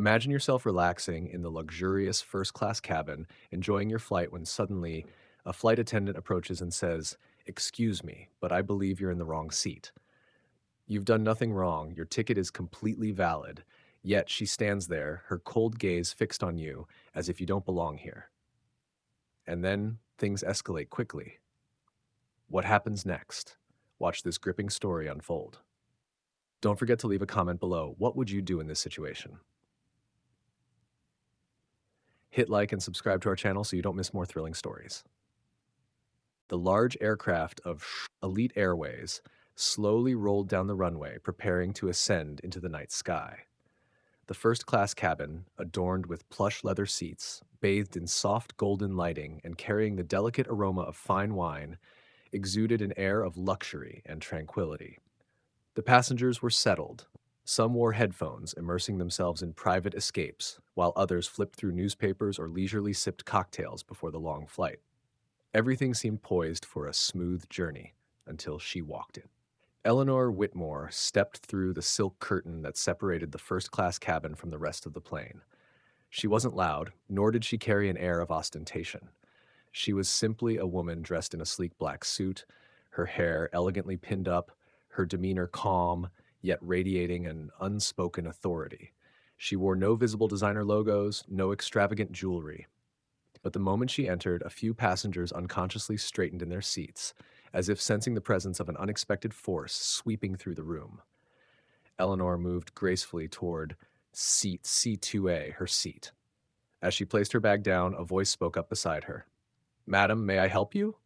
Imagine yourself relaxing in the luxurious first class cabin, enjoying your flight when suddenly a flight attendant approaches and says, "Excuse me, but I believe you're in the wrong seat." You've done nothing wrong, your ticket is completely valid, yet she stands there, her cold gaze fixed on you as if you don't belong here. And then things escalate quickly. What happens next? Watch this gripping story unfold. Don't forget to leave a comment below. What would you do in this situation? Hit like and subscribe to our channel so you don't miss more thrilling stories. The large aircraft of Elite Airways slowly rolled down the runway, preparing to ascend into the night sky. The first class cabin, adorned with plush leather seats, bathed in soft golden lighting and carrying the delicate aroma of fine wine, exuded an air of luxury and tranquility. The passengers were settled. Some wore headphones, immersing themselves in private escapes, while others flipped through newspapers or leisurely sipped cocktails before the long flight. Everything seemed poised for a smooth journey until she walked in. Eleanor Whitmore stepped through the silk curtain that separated the first class cabin from the rest of the plane. She wasn't loud, nor did she carry an air of ostentation. She was simply a woman dressed in a sleek black suit, her hair elegantly pinned up, her demeanor calm, yet radiating an unspoken authority. She wore no visible designer logos, no extravagant jewelry. But the moment she entered, a few passengers unconsciously straightened in their seats, as if sensing the presence of an unexpected force sweeping through the room. Eleanor moved gracefully toward seat C2A, her seat. As she placed her bag down, a voice spoke up beside her. "Madam, may I help you?"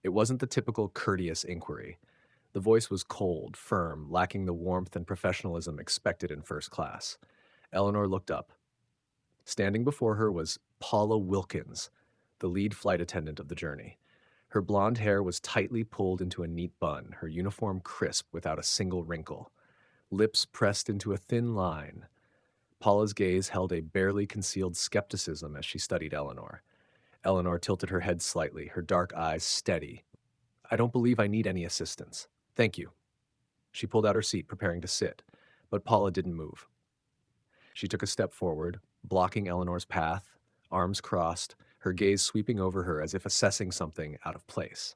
It wasn't the typical courteous inquiry. The voice was cold, firm, lacking the warmth and professionalism expected in first class. Eleanor looked up. Standing before her was Paula Wilkins, the lead flight attendant of the journey. Her blonde hair was tightly pulled into a neat bun, her uniform crisp without a single wrinkle. Lips pressed into a thin line. Paula's gaze held a barely concealed skepticism as she studied Eleanor. Eleanor tilted her head slightly, her dark eyes steady. "I don't believe I need any assistance. Thank you." She pulled out her seat, preparing to sit, but Paula didn't move. She took a step forward, blocking Eleanor's path, arms crossed, her gaze sweeping over her as if assessing something out of place.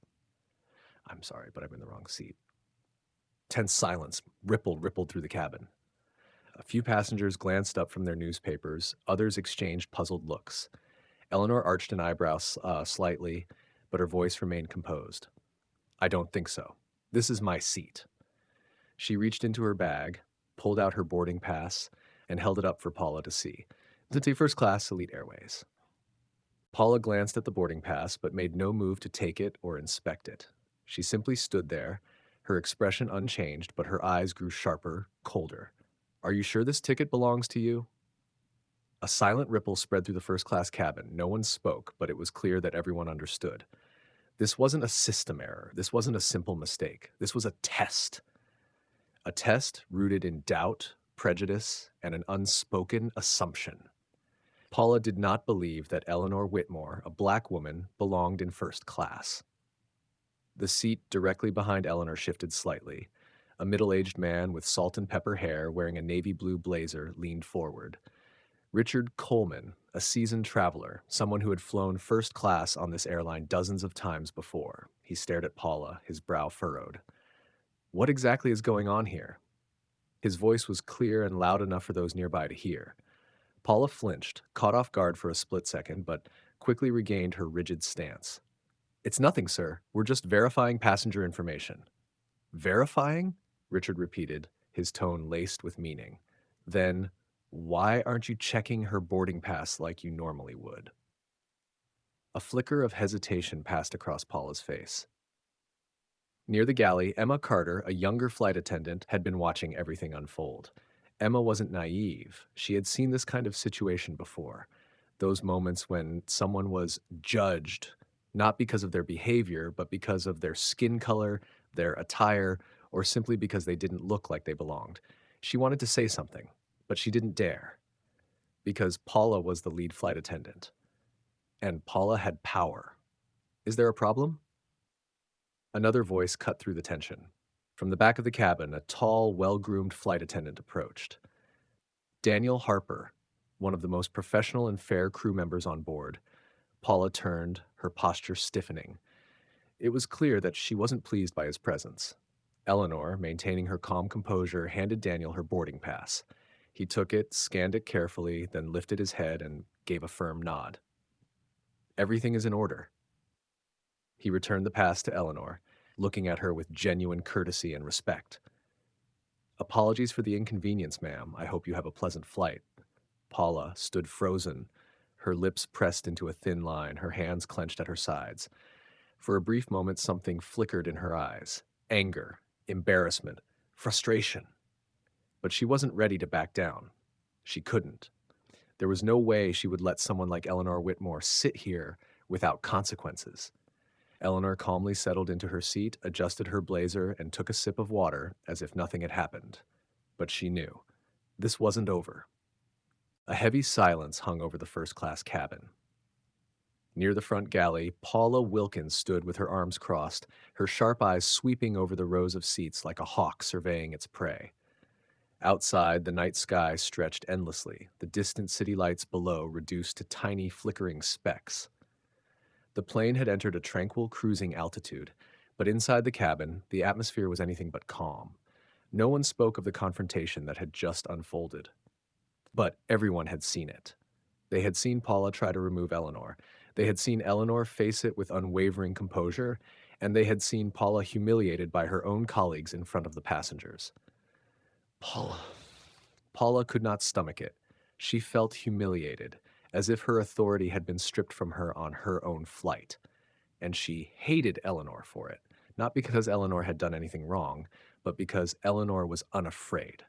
"I'm sorry, but I'm in the wrong seat." Tense silence rippled through the cabin. A few passengers glanced up from their newspapers, others exchanged puzzled looks. Eleanor arched an eyebrow slightly, but her voice remained composed. "I don't think so. This is my seat." She reached into her bag, pulled out her boarding pass, and held it up for Paula to see. It's a first class Elite Airways. Paula glanced at the boarding pass, but made no move to take it or inspect it. She simply stood there, her expression unchanged, but her eyes grew sharper, colder. "Are you sure this ticket belongs to you?" A silent ripple spread through the first class cabin. No one spoke, but it was clear that everyone understood. This wasn't a system error. This wasn't a simple mistake. This was a test. A test rooted in doubt, prejudice, and an unspoken assumption. Paula did not believe that Eleanor Whitmore, a black woman, belonged in first class. The seat directly behind Eleanor shifted slightly. A middle-aged man with salt and pepper hair wearing a navy blue blazer leaned forward. Richard Coleman, a seasoned traveler, someone who had flown first class on this airline dozens of times before. He stared at Paula, his brow furrowed. "What exactly is going on here?" His voice was clear and loud enough for those nearby to hear. Paula flinched, caught off guard for a split second, but quickly regained her rigid stance. "It's nothing, sir. We're just verifying passenger information." "Verifying?" Richard repeated, his tone laced with meaning. Then, "Why aren't you checking her boarding pass like you normally would?" A flicker of hesitation passed across Paula's face. Near the galley, Emma Carter, a younger flight attendant, had been watching everything unfold. Emma wasn't naive. She had seen this kind of situation before. Those moments when someone was judged, not because of their behavior, but because of their skin color, their attire, or simply because they didn't look like they belonged. She wanted to say something, but she didn't dare, because Paula was the lead flight attendant. And Paula had power. "Is there a problem?" Another voice cut through the tension. From the back of the cabin, a tall, well-groomed flight attendant approached. Daniel Harper, one of the most professional and fair crew members on board. Paula turned, her posture stiffening. It was clear that she wasn't pleased by his presence. Eleanor, maintaining her calm composure, handed Daniel her boarding pass. He took it, scanned it carefully, then lifted his head and gave a firm nod. Everything is in order. He returned the pass to Eleanor, looking at her with genuine courtesy and respect. Apologies for the inconvenience, ma'am. I hope you have a pleasant flight. Paula stood frozen, her lips pressed into a thin line, her hands clenched at her sides. For a brief moment, something flickered in her eyes. Anger, embarrassment, frustration. But she wasn't ready to back down. She couldn't. There was no way she would let someone like Eleanor Whitmore sit here without consequences. Eleanor calmly settled into her seat, adjusted her blazer, and took a sip of water as if nothing had happened. But she knew. This wasn't over. A heavy silence hung over the first-class cabin. Near the front galley, Paula Wilkins stood with her arms crossed, her sharp eyes sweeping over the rows of seats like a hawk surveying its prey. Outside, the night sky stretched endlessly, the distant city lights below reduced to tiny flickering specks. The plane had entered a tranquil cruising altitude, but inside the cabin, the atmosphere was anything but calm. No one spoke of the confrontation that had just unfolded. But everyone had seen it. They had seen Paula try to remove Eleanor. They had seen Eleanor face it with unwavering composure, and they had seen Paula humiliated by her own colleagues in front of the passengers. Paula. Paula could not stomach it. She felt humiliated, as if her authority had been stripped from her on her own flight. And she hated Eleanor for it, not because Eleanor had done anything wrong, but because Eleanor was unafraid.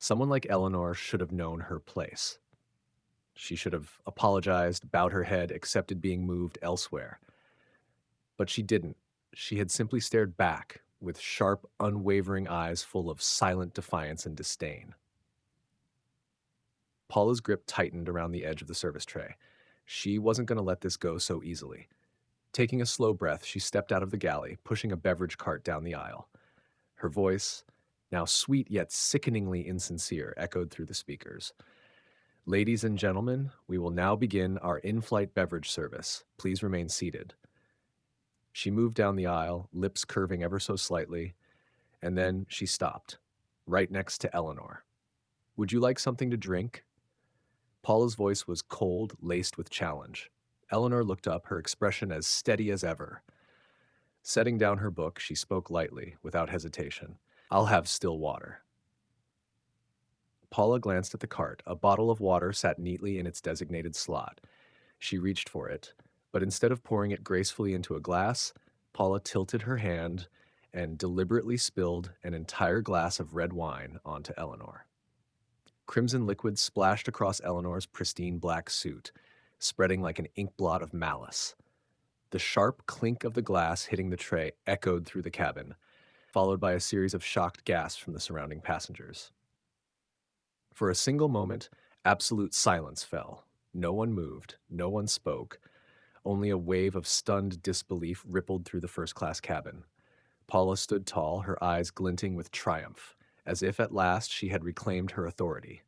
Someone like Eleanor should have known her place. She should have apologized, bowed her head, accepted being moved elsewhere. But she didn't. She had simply stared back with sharp, unwavering eyes full of silent defiance and disdain. Paula's grip tightened around the edge of the service tray. She wasn't going to let this go so easily. Taking a slow breath, she stepped out of the galley, pushing a beverage cart down the aisle. Her voice, now sweet yet sickeningly insincere, echoed through the speakers. Ladies and gentlemen, we will now begin our in-flight beverage service. Please remain seated. She moved down the aisle, lips curving ever so slightly, and then she stopped, right next to Eleanor. Would you like something to drink? Paula's voice was cold, laced with challenge. Eleanor looked up, her expression as steady as ever. Setting down her book, she spoke lightly, without hesitation. I'll have still water. Paula glanced at the cart. A bottle of water sat neatly in its designated slot. She reached for it, but instead of pouring it gracefully into a glass, Paula tilted her hand and deliberately spilled an entire glass of red wine onto Eleanor. Crimson liquid splashed across Eleanor's pristine black suit, spreading like an ink blot of malice. The sharp clink of the glass hitting the tray echoed through the cabin, followed by a series of shocked gasps from the surrounding passengers. For a single moment, absolute silence fell. No one moved, no one spoke. Only a wave of stunned disbelief rippled through the first-class cabin. Paula stood tall, her eyes glinting with triumph, as if at last she had reclaimed her authority.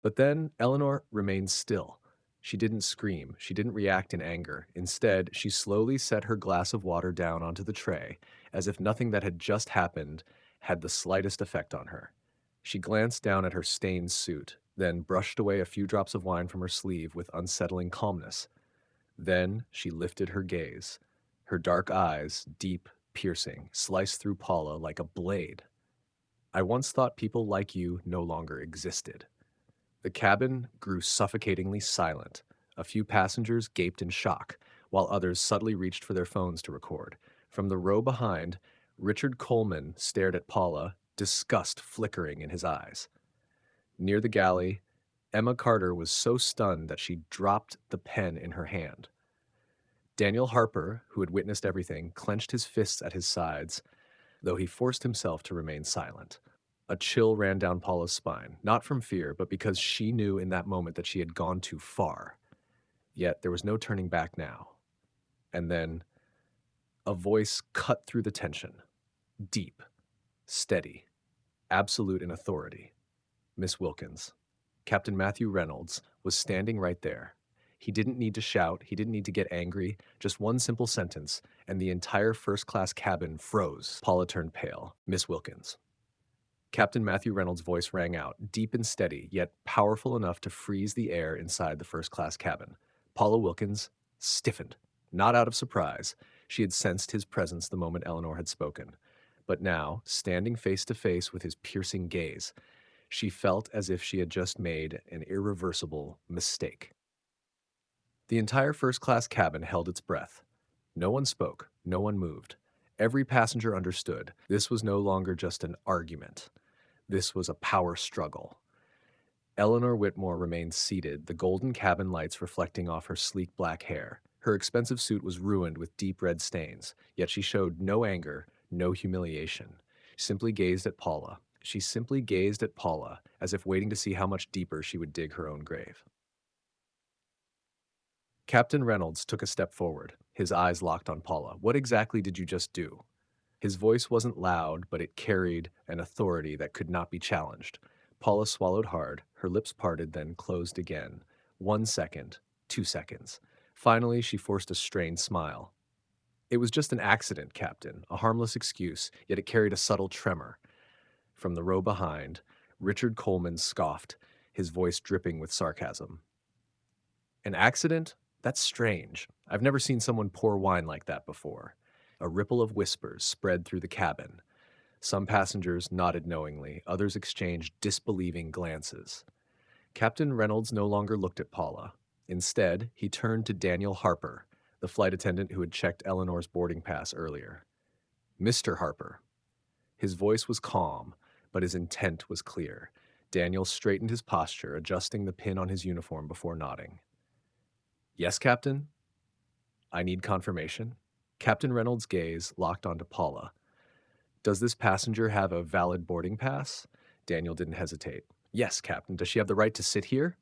But then Eleanor remained still. She didn't scream, she didn't react in anger. Instead, she slowly set her glass of water down onto the tray, as if nothing that had just happened had the slightest effect on her. She glanced down at her stained suit, then brushed away a few drops of wine from her sleeve with unsettling calmness. Then she lifted her gaze. Her dark eyes, deep, piercing, sliced through Paula like a blade. I once thought people like you no longer existed. The cabin grew suffocatingly silent. A few passengers gaped in shock, while others subtly reached for their phones to record. From the row behind, Richard Coleman stared at Paula, disgust flickering in his eyes. Near the galley, Emma Carter was so stunned that she dropped the pen in her hand. Daniel Harper, who had witnessed everything, clenched his fists at his sides, though he forced himself to remain silent. A chill ran down Paula's spine, not from fear, but because she knew in that moment that she had gone too far. Yet there was no turning back now. And then a voice cut through the tension. Deep, steady, absolute in authority. Miss Wilkins, Captain Matthew Reynolds was standing right there. He didn't need to shout, he didn't need to get angry, just one simple sentence, and the entire first-class cabin froze. Paula turned pale. Miss Wilkins. Captain Matthew Reynolds' voice rang out, deep and steady, yet powerful enough to freeze the air inside the first-class cabin. Paula Wilkins stiffened, not out of surprise. She had sensed his presence the moment Eleanor had spoken. But now, standing face to face with his piercing gaze, she felt as if she had just made an irreversible mistake. The entire first-class cabin held its breath. No one spoke, no one moved. Every passenger understood this was no longer just an argument. This was a power struggle. Eleanor Whitmore remained seated, the golden cabin lights reflecting off her sleek black hair. Her expensive suit was ruined with deep red stains, yet she showed no anger, no humiliation. She simply gazed at Paula. She simply gazed at Paula, as if waiting to see how much deeper she would dig her own grave. Captain Reynolds took a step forward, his eyes locked on Paula. What exactly did you just do? His voice wasn't loud, but it carried an authority that could not be challenged. Paula swallowed hard, her lips parted, then closed again. 1 second, 2 seconds. Finally, she forced a strained smile. It was just an accident, Captain, a harmless excuse, yet it carried a subtle tremor. From the row behind, Richard Coleman scoffed, his voice dripping with sarcasm. An accident? That's strange. I've never seen someone pour wine like that before. A ripple of whispers spread through the cabin. Some passengers nodded knowingly, others exchanged disbelieving glances. Captain Reynolds no longer looked at Paula. Instead, he turned to Daniel Harper, the flight attendant who had checked Eleanor's boarding pass earlier. Mr. Harper. His voice was calm, but his intent was clear. Daniel straightened his posture, adjusting the pin on his uniform before nodding. Yes, Captain? I need confirmation. Captain Reynolds' gaze locked onto Paula. Does this passenger have a valid boarding pass? Daniel didn't hesitate. Yes, Captain. Does she have the right to sit here?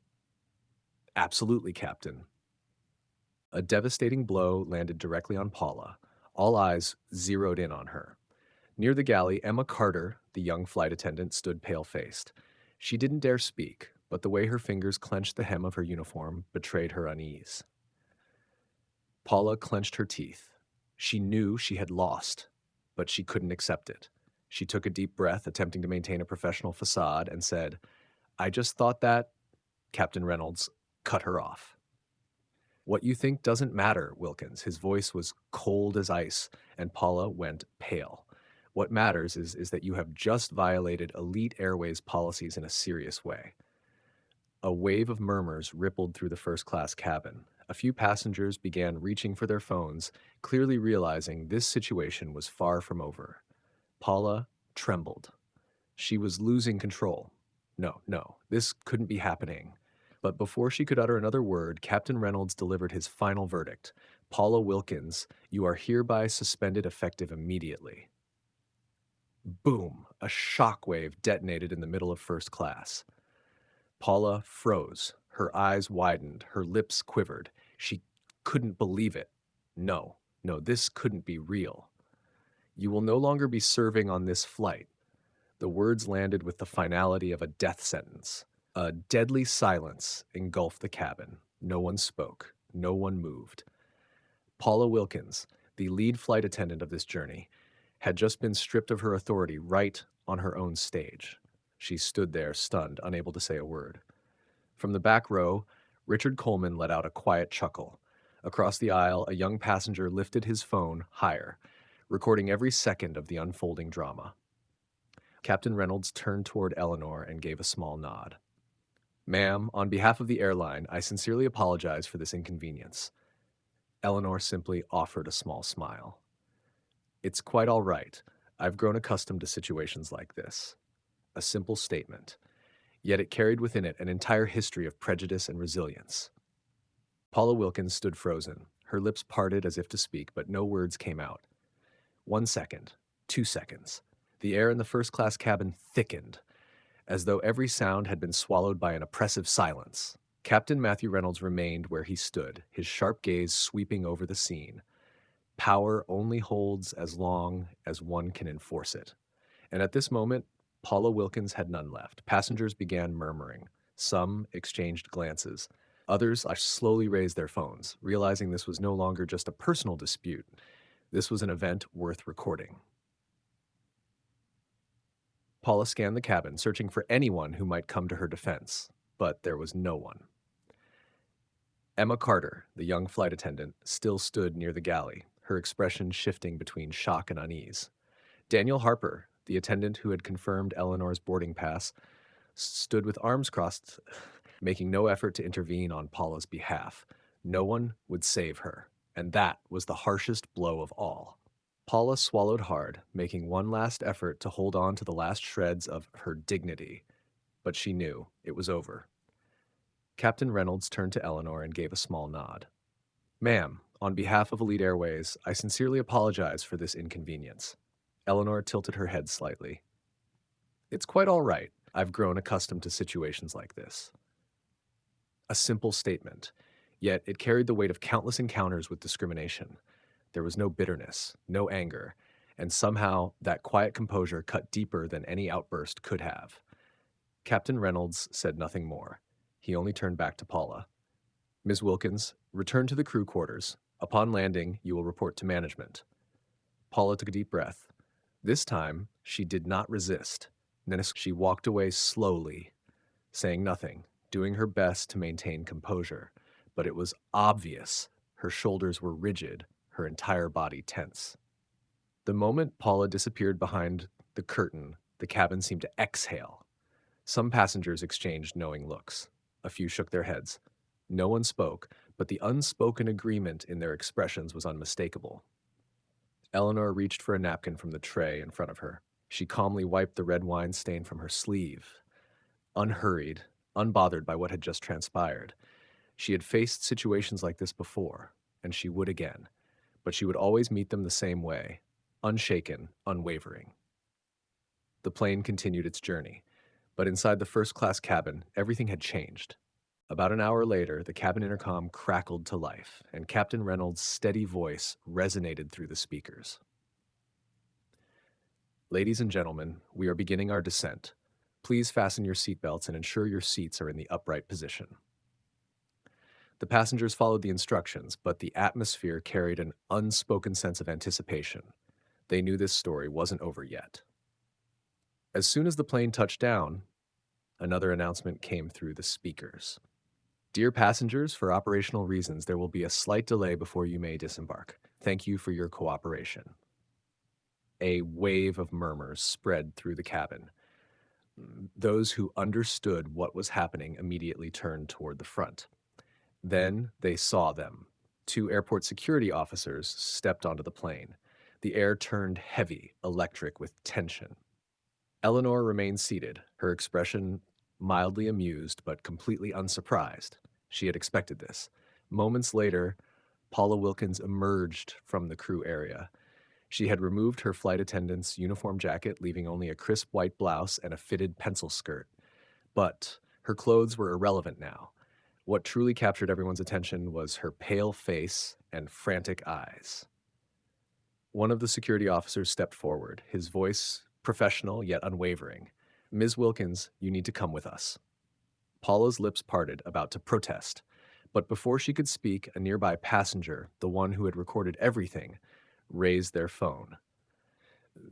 Absolutely, Captain. A devastating blow landed directly on Paula. All eyes zeroed in on her. Near the galley, Emma Carter, the young flight attendant, stood pale-faced. She didn't dare speak, but the way her fingers clenched the hem of her uniform betrayed her unease. Paula clenched her teeth. She knew she had lost, but she couldn't accept it. She took a deep breath, attempting to maintain a professional facade, and said, I just thought that... Captain Reynolds cut her off. What you think doesn't matter, Wilkins. His voice was cold as ice, and Paula went pale. What matters is that you have just violated Elite Airways policies in a serious way. A wave of murmurs rippled through the first-class cabin. A few passengers began reaching for their phones, clearly realizing this situation was far from over. Paula trembled. She was losing control. No, this couldn't be happening. But before she could utter another word, Captain Reynolds delivered his final verdict. Paula Wilkins, you are hereby suspended effective immediately. Boom! A shockwave detonated in the middle of first class. Paula froze. Her eyes widened. Her lips quivered. She couldn't believe it. No, this couldn't be real. You will no longer be serving on this flight. The words landed with the finality of a death sentence. A deadly silence engulfed the cabin. No one spoke. No one moved. Paula Wilkins, the lead flight attendant of this journey, had just been stripped of her authority right on her own stage. She stood there, stunned, unable to say a word. From the back row, Richard Coleman let out a quiet chuckle. Across the aisle, a young passenger lifted his phone higher, recording every second of the unfolding drama. Captain Reynolds turned toward Eleanor and gave a small nod. Ma'am, on behalf of the airline, I sincerely apologize for this inconvenience. Eleanor simply offered a small smile. It's quite all right. I've grown accustomed to situations like this. A simple statement. Yet it carried within it an entire history of prejudice and resilience. Paula Wilkins stood frozen, her lips parted as if to speak, but no words came out. 1 second, 2 seconds. The air in the first-class cabin thickened, as though every sound had been swallowed by an oppressive silence. Captain Matthew Reynolds remained where he stood, his sharp gaze sweeping over the scene. Power only holds as long as one can enforce it. And at this moment, Paula Wilkins had none left. Passengers began murmuring. Some exchanged glances. Others slowly raised their phones, realizing this was no longer just a personal dispute. This was an event worth recording. Paula scanned the cabin, searching for anyone who might come to her defense, but there was no one. Emma Carter, the young flight attendant, still stood near the galley, her expression shifting between shock and unease. Daniel Harper, the attendant who had confirmed Eleanor's boarding pass, stood with arms crossed, making no effort to intervene on Paula's behalf. No one would save her, and that was the harshest blow of all. Paula swallowed hard, making one last effort to hold on to the last shreds of her dignity, but she knew it was over. Captain Reynolds turned to Eleanor and gave a small nod. Ma'am, on behalf of Elite Airways, I sincerely apologize for this inconvenience. Eleanor tilted her head slightly. It's quite all right. I've grown accustomed to situations like this. A simple statement, yet it carried the weight of countless encounters with discrimination. There was no bitterness, no anger, and somehow that quiet composure cut deeper than any outburst could have. Captain Reynolds said nothing more. He only turned back to Paula. Ms. Wilkins, return to the crew quarters. Upon landing, you will report to management. Paula took a deep breath. This time, she did not resist. Then she walked away slowly, saying nothing, doing her best to maintain composure. But it was obvious. Her shoulders were rigid, her entire body tense. The moment Paula disappeared behind the curtain, the cabin seemed to exhale. Some passengers exchanged knowing looks. A few shook their heads. No one spoke, but the unspoken agreement in their expressions was unmistakable. Eleanor reached for a napkin from the tray in front of her. She calmly wiped the red wine stain from her sleeve. Unhurried, unbothered by what had just transpired. She had faced situations like this before, and she would again, but she would always meet them the same way, unshaken, unwavering. The plane continued its journey, but inside the first-class cabin, everything had changed. About an hour later, the cabin intercom crackled to life, and Captain Reynolds' steady voice resonated through the speakers. Ladies and gentlemen, we are beginning our descent. Please fasten your seatbelts and ensure your seats are in the upright position. The passengers followed the instructions, but the atmosphere carried an unspoken sense of anticipation. They knew this story wasn't over yet. As soon as the plane touched down, another announcement came through the speakers. Dear passengers, for operational reasons, there will be a slight delay before you may disembark. Thank you for your cooperation. A wave of murmurs spread through the cabin. Those who understood what was happening immediately turned toward the front. Then they saw them. Two airport security officers stepped onto the plane. The air turned heavy, electric with tension. Eleanor remained seated, her expression mildly amused but completely unsurprised. She had expected this. Moments later, Paula Wilkins emerged from the crew area. She had removed her flight attendant's uniform jacket, leaving only a crisp white blouse and a fitted pencil skirt. But her clothes were irrelevant now. What truly captured everyone's attention was her pale face and frantic eyes. One of the security officers stepped forward, his voice professional yet unwavering. Ms. Wilkins, you need to come with us. Paula's lips parted, about to protest. But before she could speak, a nearby passenger, the one who had recorded everything, raised their phone.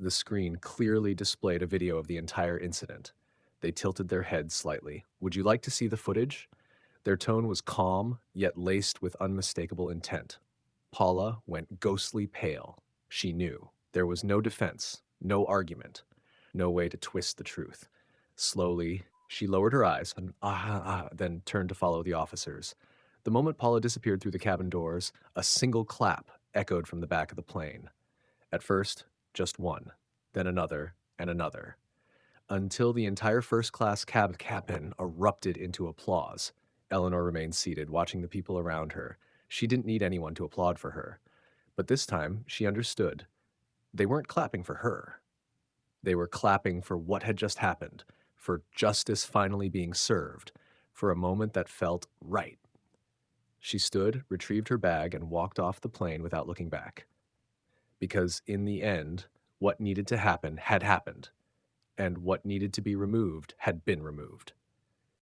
The screen clearly displayed a video of the entire incident. They tilted their heads slightly. Would you like to see the footage? Their tone was calm, yet laced with unmistakable intent. Paula went ghostly pale. She knew. There was no defense, no argument, no way to twist the truth. Slowly, she lowered her eyes and then turned to follow the officers. The moment Paula disappeared through the cabin doors, a single clap echoed from the back of the plane. At first, just one, then another and another, until the entire first-class cabin erupted into applause. Eleanor remained seated, watching the people around her. She didn't need anyone to applaud for her. But this time, she understood. They weren't clapping for her. They were clapping for what had just happened, for justice finally being served, for a moment that felt right. She stood, retrieved her bag, and walked off the plane without looking back. Because in the end, what needed to happen had happened, and what needed to be removed had been removed.